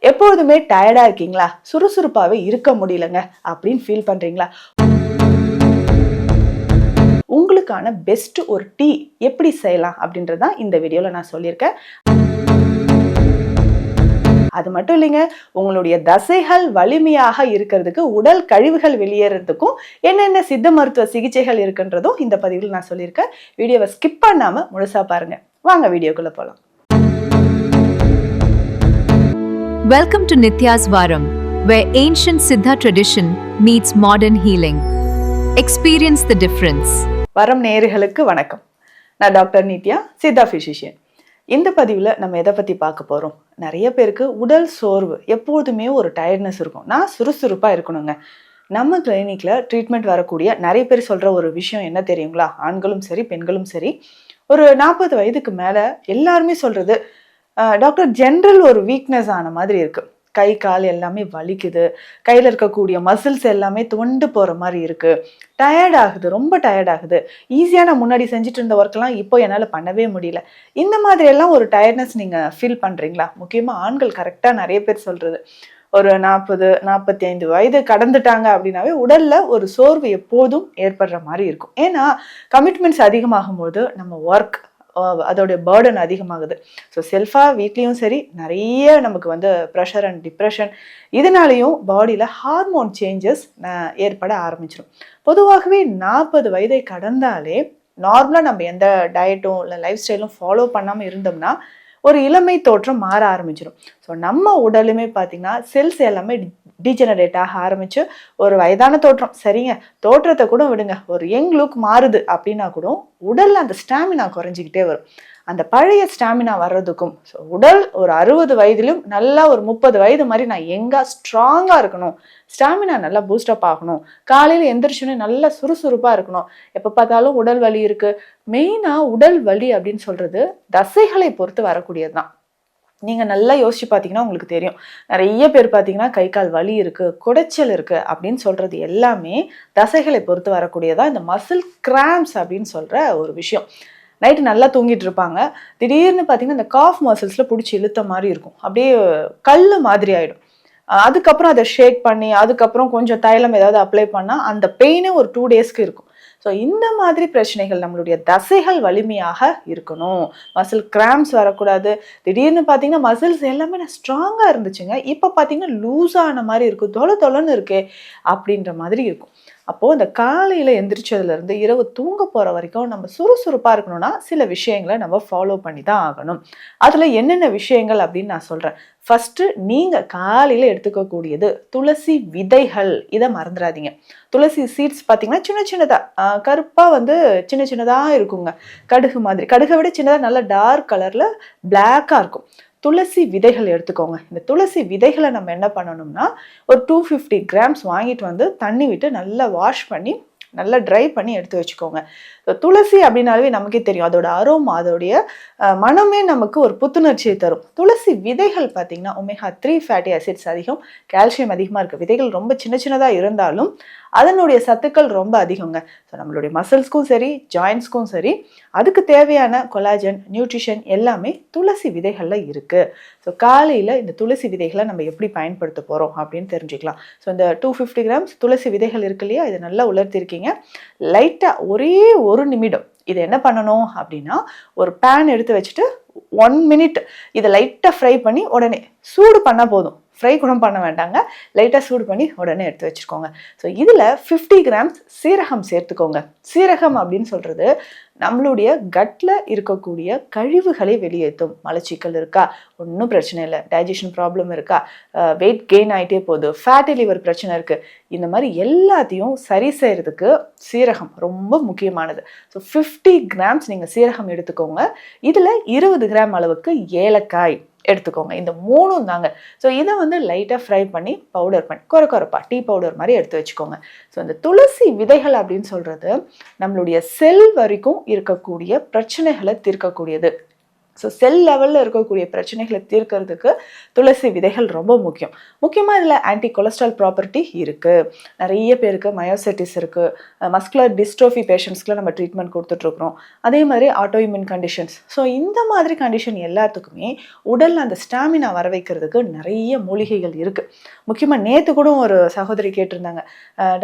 எப்பொழுதுமே டயர்டா இருக்கீங்களா? சுறுசுறுப்பாவே இருக்க முடியலங்க அப்படின்னு ஃபீல் பண்றீங்களா? உங்களுக்கான பெஸ்ட் ஒரு டீ எப்படி செய்யலாம் அப்படின்றத இந்த வீடியோல நான் சொல்லியிருக்கேன். அது மட்டும் இல்லைங்க, உங்களுடைய தசைகள் வலிமையாக இருக்கிறதுக்கு, உடல் கழிவுகள் வெளியேறதுக்கும் என்னென்ன சித்த மருத்துவ சிகிச்சைகள் இருக்குன்றதும் இந்த பதிவில் நான் சொல்லியிருக்கேன். வீடியோவை ஸ்கிப் பண்ணாம முழுசா பாருங்க. வாங்க வீடியோக்குள்ள போலாம். Welcome to Nitya's Varam, where ancient Siddha tradition meets modern healing. Experience the difference. வரம் நேயர்களுக்கு வணக்கம். நான் டாக்டர் நித்யா, சித்தா பிசிஷியன். இந்த பதிவில் நம்ம எதை பற்றி பார்க்க போகிறோம்? நிறைய பேருக்கு உடல் சோர்வு, எப்போதுமே ஒரு டயர்ட்னஸ் இருக்கும். நான் சுறுசுறுப்பாக இருக்கணுங்க. நம்ம கிளினிக்கில் ட்ரீட்மெண்ட் வரக்கூடிய நிறைய பேர் சொல்கிற ஒரு விஷயம் என்ன தெரியுங்களா? ஆண்களும் சரி பெண்களும் சரி, ஒரு 40 வயதுக்கு மேலே எல்லாருமே சொல்கிறது, டாக்டர் ஜென்ரல் ஒரு வீக்னஸ் ஆன மாதிரி இருக்குது. கை கால் எல்லாமே வலிக்குது, கையில் இருக்கக்கூடிய மசில்ஸ் எல்லாமே துவண்டு போகிற மாதிரி இருக்குது, டயர்ட் ஆகுது, ரொம்ப டயர்ட் ஆகுது, ஈஸியாக நான் முன்னாடி செஞ்சுட்டு இருந்த ஒர்க்கெல்லாம் இப்போ என்னால் பண்ணவே முடியல. இந்த மாதிரியெல்லாம் ஒரு டயர்ட்னஸ் நீங்கள் ஃபீல் பண்ணுறீங்களா? முக்கியமாக ஆண்கள் கரெக்டாக நிறைய பேர் சொல்கிறது, ஒரு 40-45 வயது கடந்துட்டாங்க அப்படின்னாவே உடலில் ஒரு சோர்வு எப்போதும் ஏற்படுற மாதிரி இருக்கும். ஏன்னா கமிட்மெண்ட்ஸ் அதிகமாகும் போது நம்ம ஒர்க் அதோடைய பேர்டன் அதிகமாகுது. ஸோ செல்ஃபாக வீட்லேயும் சரி நிறைய நமக்கு ப்ரெஷர் அண்ட் டிப்ரெஷன், இதனாலேயும் பாடியில் ஹார்மோன் சேஞ்சஸ் ஏற்பட ஆரம்பிச்சிடும். பொதுவாகவே 40 வயதை கடந்தாலே நார்மலாக நம்ம எந்த டயட்டும் இல்லை லைஃப் ஸ்டைலும் ஃபாலோ பண்ணாமல் இருந்தோம்னா ஒரு இளமை தோற்றம் மாற ஆரம்பிச்சிடும். ஸோ நம்ம உடலுமே பார்த்திங்கன்னா செல்ஸ் எல்லாமே டீஜெனரேட் ஆக ஆரம்பிச்சு ஒரு வயதான தோற்றம், சரிங்க தோற்றத்தை கூட விடுங்க, ஒரு யங் லுக் மாறுது அப்படின்னா கூட உடலில் அந்த ஸ்டாமினா குறைஞ்சிக்கிட்டே வரும். அந்த பழைய ஸ்டாமினா வர்றதுக்கும், ஸோ உடல் ஒரு 60 வயதிலும் நல்லா ஒரு 30 வயது மாதிரி நான் எங்கே ஸ்ட்ராங்காக இருக்கணும், ஸ்டாமினா நல்லா பூஸ்டப் ஆகணும், காலையில் எந்திரிச்சோன்னே நல்லா சுறுசுறுப்பாக இருக்கணும், எப்போ பார்த்தாலும் உடல் வலி இருக்குது. மெயினாக உடல் வலி அப்படின்னு சொல்கிறது தசைகளை பொறுத்து வரக்கூடியது தான். நீங்கள் நல்லா யோசிச்சு பார்த்தீங்கன்னா உங்களுக்கு தெரியும், நிறைய பேர் பார்த்தீங்கன்னா கை கால் வலி இருக்குது, குடைச்சல் இருக்குது அப்படின்னு சொல்கிறது எல்லாமே தசைகளை பொறுத்து வரக்கூடியதான். இந்த மசில் கிராம்ஸ் அப்படின்னு சொல்கிற ஒரு விஷயம். நைட்டு நல்லா தூங்கிட்டு இருப்பாங்க, திடீர்னு பார்த்தீங்கன்னா இந்த காஃப் மசில்ஸில் பிடிச்சி இழுத்த மாதிரி இருக்கும், அப்படியே கல் மாதிரி ஆகிடும். அதுக்கப்புறம் அதை ஷேக் பண்ணி அதுக்கப்புறம் கொஞ்சம் தைலம் ஏதாவது அப்ளை பண்ணால் அந்த பெயினே ஒரு 2 டேஸ்க்கு இருக்கும். ஸோ இந்த மாதிரி பிரச்சனைகள், நம்மளுடைய தசைகள் வலிமையாக இருக்கணும், மசில் கிராம்ஸ் வரக்கூடாது. திடீர்னு பார்த்தீங்கன்னா மசில்ஸ் எல்லாமே நான் ஸ்ட்ராங்காக இருந்துச்சுங்க, இப்போ பார்த்தீங்கன்னா லூஸான மாதிரி இருக்கும், தொலைன்னு இருக்கே அப்படின்ற மாதிரி இருக்கும். அப்போது இந்த காலையில் எந்திரிச்சதுலேருந்து இரவு தூங்க போகிற வரைக்கும் நம்ம சுறுசுறுப்பாக இருக்கணும்னா சில விஷயங்களை நம்ம ஃபாலோ பண்ணி தான் ஆகணும். அதில் என்னென்ன விஷயங்கள் அப்படின்னு நான் சொல்கிறேன். ஃபஸ்ட்டு, நீங்கள் காலையில் எடுத்துக்கக்கூடியது துளசி விதைகள், இதை மறந்துடாதீங்க. துளசி சீட்ஸ் பார்த்தீங்கன்னா சின்ன சின்னதாக கருப்பாக சின்ன சின்னதாக இருக்குங்க, கடுகு மாதிரி, கடுகை விட சின்னதாக நல்ல டார்க் கலரில் பிளாக்காக இருக்கும். துளசி விதைகள் எடுத்துக்கோங்க. இந்த துளசி விதைகளை நம்ம என்ன பண்ணணும்னா ஒரு 250 கிராம்ஸ் வாங்கிட்டு தண்ணி விட்டு நல்லா வாஷ் பண்ணி நல்லா ட்ரை பண்ணி எடுத்து வச்சுக்கோங்க. துளசி அப்படின்னாலே நமக்கே தெரியும், அதோட அரோமா, அதோடைய மனமே நமக்கு ஒரு புத்துணர்ச்சியை தரும். துளசி விதைகள் பார்த்தீங்கன்னா omega-3 ஃபேட்டி ஆசிட்ஸ் அதிகம், கால்சியம் அதிகமாக இருக்குது. விதைகள் ரொம்ப சின்ன சின்னதாக இருந்தாலும் அதனுடைய சத்துக்கள் ரொம்ப அதிகங்க. ஸோ நம்மளுடைய மசில்ஸ்க்கும் சரி ஜாயின்ஸ்க்கும் சரி அதுக்கு தேவையான கொலாஜன், நியூட்ரிஷன் எல்லாமே துளசி விதைகளில் இருக்குது. ஸோ காலையில் இந்த துளசி விதைகளை நம்ம எப்படி பயன்படுத்த போகிறோம் அப்படின்னு தெரிஞ்சுக்கலாம். ஸோ இந்த 250 கிராம்ஸ் துளசி விதைகள் இருக்கு இல்லையா, இதை நல்லா உலர்த்திருக்கீங்க. லைட்டாக ஒரே 1 நிமிடம் இதை என்ன பண்ணணும் அப்படின்னா, ஒரு பேன் எடுத்து வச்சுட்டு 1 மினிட் இதை லைட்டாக ஃப்ரை பண்ணி உடனே சூடு பண்ணால் போதும், ஃப்ரை கூட பண்ண வேண்டாங்க, லைட்டாக சூடு பண்ணி உடனே எடுத்து வச்சுக்கோங்க. ஸோ இதில் 50 கிராம்ஸ் சீரகம் சேர்த்துக்கோங்க. சீரகம் அப்படின்னு சொல்கிறது நம்மளுடைய கட்டில் இருக்கக்கூடிய கழிவுகளை வெளியேற்றும். மலச்சிக்கல் இருக்கா, ஒன்றும் பிரச்சனை இல்லை, டைஜஷன் ப்ராப்ளம் இருக்கா, வெயிட் கெயின் ஆகிட்டே போகுது, ஃபேட்டி லிவர் பிரச்சனை இருக்குது, இந்த மாதிரி எல்லாத்தையும் சரி செய்கிறதுக்கு சீரகம் ரொம்ப முக்கியமானது. ஸோ 50 கிராம்ஸ் நீங்கள் சீரகம் எடுத்துக்கோங்க. இதில் 20 கிராம் அளவுக்கு ஏலக்காய் எடுத்துக்கோங்க. இந்த 3ம் தாங்க. ஸோ இதை லைட்டாக ஃப்ரை பண்ணி பவுடர் பண்ணி கொரப்பா டீ பவுடர் மாதிரி எடுத்து வச்சுக்கோங்க. ஸோ இந்த துளசி விதைகள் அப்படின்னு சொல்கிறது நம்மளுடைய செல் வரைக்கும் இருக்கக்கூடிய பிரச்சனைகளை தீர்க்கக்கூடியது. ஸோ செல் லெவலில் இருக்கக்கூடிய பிரச்சனைகளை தீர்க்கறதுக்கு துளசி விதைகள் ரொம்ப முக்கியம். முக்கியமாக இதில் ஆன்டி கொலஸ்ட்ரால் ப்ராப்பர்ட்டி இருக்குது. நிறைய பேருக்கு மயோசைட்டிஸ் இருக்குது, மஸ்குலர் டிஸ்ட்ரோஃபி பேஷண்ட்ஸ்க்குலாம் நம்ம ட்ரீட்மெண்ட் கொடுத்துட்ருக்குறோம். அதே மாதிரி ஆட்டோஇம்யூன் கண்டிஷன்ஸ். ஸோ இந்த மாதிரி கண்டிஷன் எல்லாத்துக்குமே உடலில் அந்த ஸ்டாமினா வர வைக்கிறதுக்கு நிறைய மூலிகைகள் இருக்குது. முக்கியமாக நேற்று கூட ஒரு சகோதரி கேட்டிருந்தாங்க,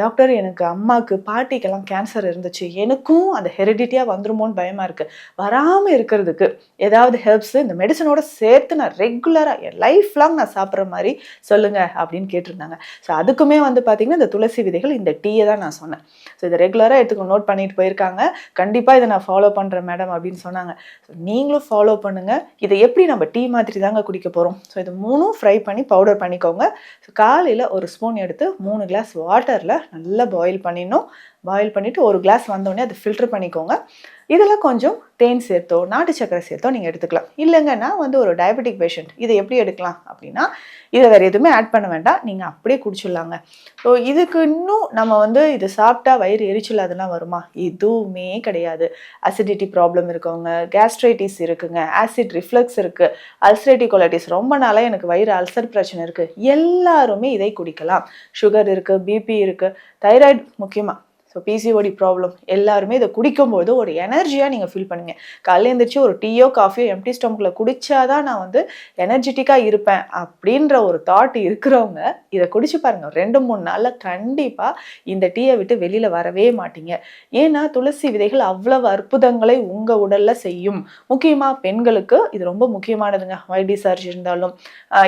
டாக்டர் எனக்கு அம்மாவுக்கு பாட்டிக்கெல்லாம் கேன்சர் இருந்துச்சு, எனக்கும் அந்த ஹெரிடிட்டியாக வந்துருமோன்னு பயமாக இருக்குது, வராமல் இருக்கிறதுக்கு ஏதாவது ஹெர்ப்ஸ் இந்த மெடிசனோட சேர்த்து நான் ரெகுலராக என் லைஃப் லாங் நான் சாப்பிட்ற மாதிரி சொல்லுங்க அப்படின்னு கேட்டிருந்தாங்க. ஸோ அதுக்குமே வந்து பார்த்தீங்கன்னா இந்த துளசி விதைகள், இந்த டீயை தான் நான் சொன்னேன். ஸோ இதை ரெகுலராக எடுத்துக்க நோட் பண்ணிட்டு போயிருக்காங்க. கண்டிப்பாக இதை நான் ஃபாலோ பண்ணுறேன் மேடம் அப்படின்னு சொன்னாங்க. ஸோ நீங்களும் ஃபாலோ பண்ணுங்கள். இதை எப்படி நம்ம டீ மாதிரி தாங்க குடிக்க போகிறோம். ஸோ இது 3 ஃப்ரை பண்ணி பவுடர் பண்ணிக்கோங்க. ஸோ காலையில் ஒரு ஸ்பூன் எடுத்து 3 கிளாஸ் வாட்டரில் நல்லா பாயில் பண்ணிடணும். பாயில் பண்ணிவிட்டு ஒரு கிளாஸ் வந்தோடனே அதை ஃபில்டர் பண்ணிக்கோங்க. இதில் கொஞ்சம் தேன் சேர்த்தோ நாட்டு சக்கரை சேர்த்தோ நீங்கள் எடுத்துக்கலாம். இல்லைங்க நான் வந்து ஒரு டயபெட்டிக் பேஷண்ட், இதை எப்படி எடுக்கலாம் அப்படின்னா இதை வேறு எதுவுமே ஆட் பண்ண வேண்டாம், நீங்கள் அப்படியே குடிச்சிடலாங்க. ஸோ இதுக்கு இன்னும் நம்ம வந்து இது சாப்பிட்டா வயிறு எரிச்சல் அதெல்லாம் வருமா? எதுவுமே கிடையாது. அசிடிட்டி ப்ராப்ளம் இருக்கவங்க, கேஸ்ட்ரைட்டிஸ் இருக்குங்க, ஆசிட் ரிஃப்ளக்ஸ் இருக்குது, அல்சரேட்டிவ் கொலைட்டிஸ், ரொம்ப நாளாக எனக்கு வயிறு அல்சர் பிரச்சனை இருக்குது, எல்லாருமே இதை குடிக்கலாம். சுகர் இருக்குது, பிபி இருக்குது, தைராய்டு முக்கியமாக, ஸோ பிசிஓடி ப்ராப்ளம் எல்லாருமே இதை குடிக்கும்போது ஒரு எனர்ஜியாக நீங்கள் ஃபீல் பண்ணுங்க. காலையில் எழுந்திரிச்சு ஒரு டீயோ காஃபியோ எம்டி ஸ்டொமக்கில் குடித்தாதான் நான் வந்து எனர்ஜெட்டிக்காக இருப்பேன் அப்படின்ற ஒரு தாட் இருக்கிறவங்க இதை குடிச்சு பாருங்கள். 2-3 நாளில் கண்டிப்பாக இந்த டீயை விட்டு வெளியில் வரவே மாட்டீங்க. ஏன்னா துளசி விதைகள் அவ்வளவு அற்புதங்களை உங்கள் உடலில் செய்யும். முக்கியமாக பெண்களுக்கு இது ரொம்ப முக்கியமானதுங்க. ஒயிட் டிஸ்சார்ஜ் இருந்தாலும்,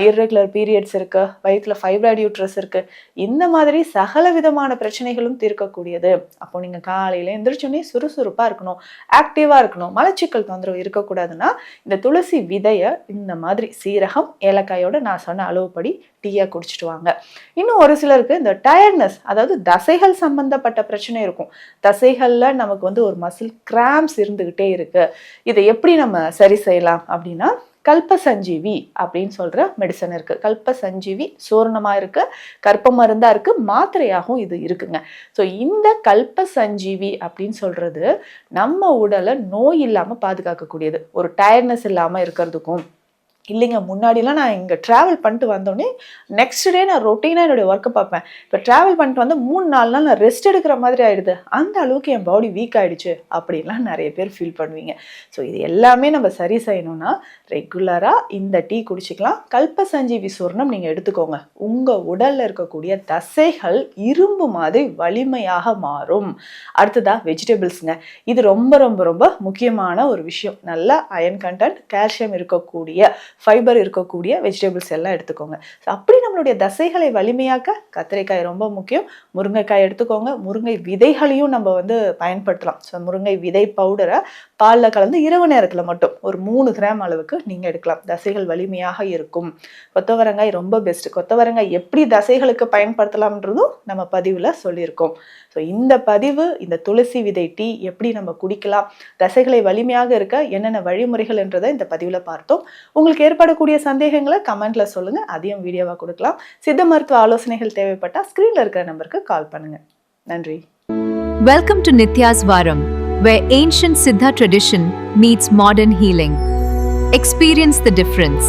இர்ரெகுலர் பீரியட்ஸ் இருக்குது, வயிற்றில் ஃபைப்ராய்டு யூட்ரஸ் இருக்குது, இந்த மாதிரி சகல விதமான பிரச்சனைகளும் தீர்க்கக்கூடியது. அப்போ நீங்கள் காலையில் எந்திரிச்சோன்னே சுறுசுறுப்பாக இருக்கணும், ஆக்டிவாக இருக்கணும், மலச்சிக்கல் தொந்தரவு இருக்கக்கூடாதுன்னா இந்த துளசி விதையை இந்த மாதிரி சீரகம் ஏலக்காயோட நான் சொன்ன அளவுப்படி டீயாக குடிச்சிட்டு வாங்க. இன்னும் ஒரு சிலருக்கு இந்த டயர்ட்னஸ், அதாவது தசைகள் சம்பந்தப்பட்ட பிரச்சனை இருக்கும். தசைகளில் நமக்கு வந்து ஒரு மசில் கிராம்ஸ் இருந்துக்கிட்டே இருக்கு, இதை எப்படி நம்ம சரி செய்யலாம் அப்படின்னா கல்பசஞ்சீவி அப்படின்னு சொல்கிற மெடிசன் இருக்குது. கல்பசஞ்சீவி சூரணமாக இருக்குது, கற்ப மருந்தாக இருக்குது, மாத்திரையாகவும் இது இருக்குங்க. ஸோ இந்த கல்பசஞ்சீவி அப்படின்னு சொல்கிறது நம்ம உடலை நோய் இல்லாமல் பாதுகாக்கக்கூடியது. ஒரு டயர்ட்னஸ் இல்லாமல் இருக்கிறதுக்கும் இல்லைங்க. முன்னாடிலாம் நான் இங்கே ட்ராவல் பண்ணிட்டு வந்தோடனே நெக்ஸ்ட் டே நான் ரொட்டீனாக என்னுடைய ஒர்க்கை பார்ப்பேன். இப்போ ட்ராவல் பண்ணிட்டு வந்து 3-4 நாள் நான் ரெஸ்ட் எடுக்கிற மாதிரி ஆகிடுது, அந்த அளவுக்கு என் பாடி வீக் ஆகிடுச்சு அப்படின்லாம் நிறைய பேர் ஃபீல் பண்ணுவீங்க. ஸோ இது எல்லாமே நம்ம சரி செய்யணும்னா ரெகுலராக இந்த டீ குடிச்சிக்கலாம். கல்பசஞ்சீவி சூர்ணம் நீங்கள் எடுத்துக்கோங்க. உங்கள் உடலில் இருக்கக்கூடிய தசைகள் இரும்பு மாதிரி வலிமையாக மாறும். அடுத்ததாக வெஜிடபிள்ஸுங்க. இது ரொம்ப ரொம்ப ரொம்ப முக்கியமான ஒரு விஷயம். நல்ல அயன் கண்டென்ட், கால்சியம் இருக்கக்கூடிய, ஃபைபர் இருக்கக்கூடிய வெஜிடபிள்ஸ் எல்லாம் எடுத்துக்கோங்க. ஸோ அப்படி நம்மளுடைய தசைகளை வலிமையாக்க கத்திரிக்காய் ரொம்ப முக்கியம். முருங்கைக்காய் எடுத்துக்கோங்க. முருங்கை விதைகளையும் நம்ம வந்து பயன்படுத்தலாம். ஸோ முருங்கை விதை பவுடரை பாலில் கலந்து இரவு நேரத்தில் மட்டும் ஒரு 3 கிராம் அளவுக்கு நீங்கள் எடுக்கலாம். தசைகள் வலிமையாக இருக்கும். கொத்தவரங்காய் ரொம்ப பெஸ்ட்டு. கொத்தவரங்காய் எப்படி தசைகளுக்கு பயன்படுத்தலாம்ன்றதும் நம்ம பதிவில் சொல்லியிருக்கோம். ஸோ இந்த பதிவு, இந்த துளசி விதை டீ எப்படி நம்ம குடிக்கலாம், தசைகளை வலிமையாக இருக்க என்னென்ன வழிமுறைகள் என்றதை இந்த பதிவில் பார்த்தோம். உங்களுக்கு ஏற்படக்கூடிய சந்தேகங்களை கமெண்ட்ல சொல்லுங்க, அதையும் வீடியோவா கொடுக்கலாம். சித்த மருத்துவ ஆலோசனைகள் தேவைப்பட்டா ஸ்கிரீன்ல இருக்கிற நம்பருக்கு கால் பண்ணுங்க. நன்றி. Welcome to Nitya's Varam, where ancient Siddha tradition meets modern healing. Experience the difference.